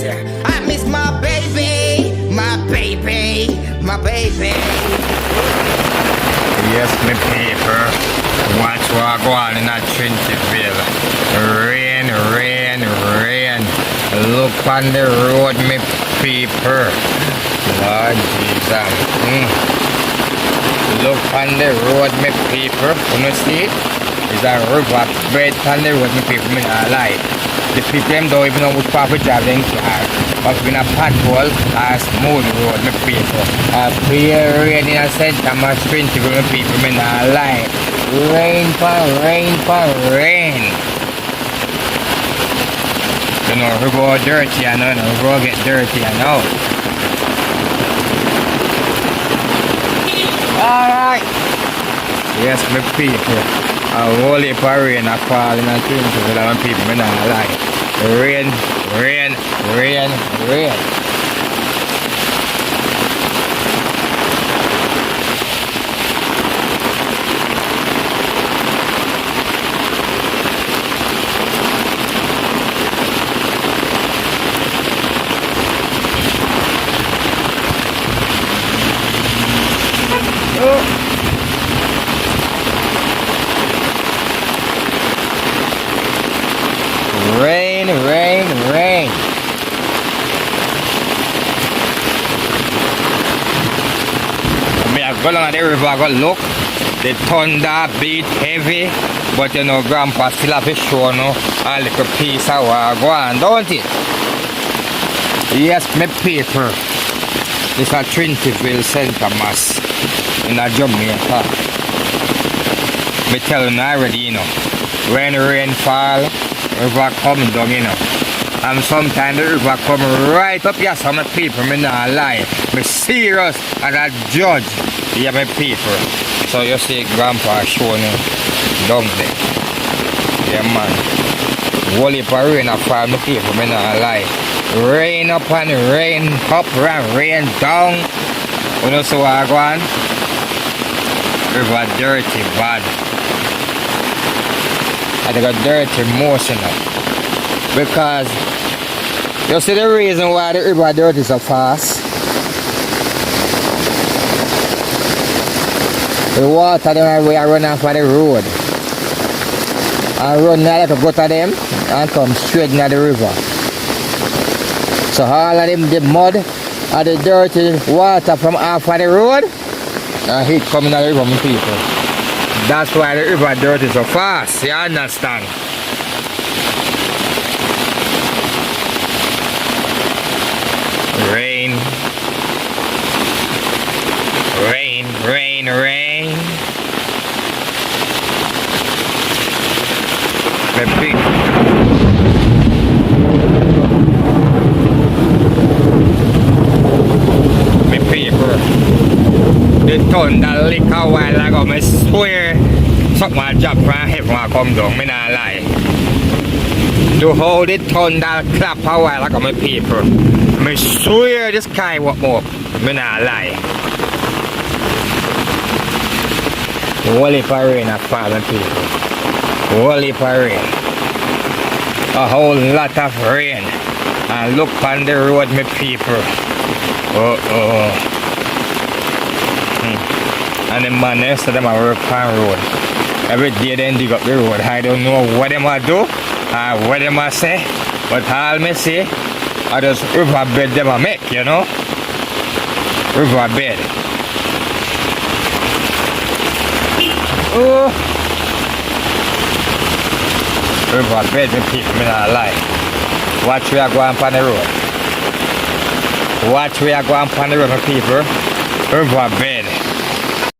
I miss my baby, my baby, my baby. Yes, me people. Watch what go on in that Trinityville. Rain, rain, rain. Look on the road, me people. Lord Jesus. Look on the road, me people. You see it? It's a river bed on the road, me people. Me not lie. The people them don't even know which part of job they car. But in a pothole, a smooth road, me people. A clear rain in a center, my Trinityville, me people. Me not lie. Rain for rain for rain. You know, we go dirty, I know, we go get dirty, I know. Alright. Yes, my people. A whole heap of rain a fall in a Trinityville, and my people, me not lie. Rain, rain, rain, rain. Rain, rain, rain. I go down the river, I go look. The thunder beat heavy, but you know, Grandpa still have to show no a little piece of water go on, don't it? Yes, my people. This is a Trinityville Center Mass in a Jamaica. Me tell you already, you know, when rain fall, river come down, you know. And sometimes the river come right up here, some people, me not lie. Me serious as a judge, yeah, my people. So you see Grandpa showing you down there. Yeah, man. Whole heap of rain up for me people, me not lie. Rain up and rain up and rain down. You know, so I go on. River dirty, bad. I think a dirty motion because you see the reason why the river dirty so fast. The water them we are running off of the road and run like to go to them and come straight into the river. So all of them the mud and the dirty water from off of the road and heat coming out of the river, my people. That's why the river dirty so fast, you understand? Rain, rain, rain, rain. Me people, the thunder lick a while ago, me swear something will drop from heaven will come down, me not lie. To hold the thunder clap a while ago, my people. Me swear the sky will up, me not lie. Whole heap of rain a falling, people. Whole heap of rain. A whole lot of rain. And look on the road, my people. And the man next to them a work on road. Every day they dig up the road. I don't know what them a do or what them a say. But all me say, I just river bed them a make, you know. River bed. Oh. River bed, me people, me not lie. Watch we are going on the road. Watch we are going on the road, my people. River bed.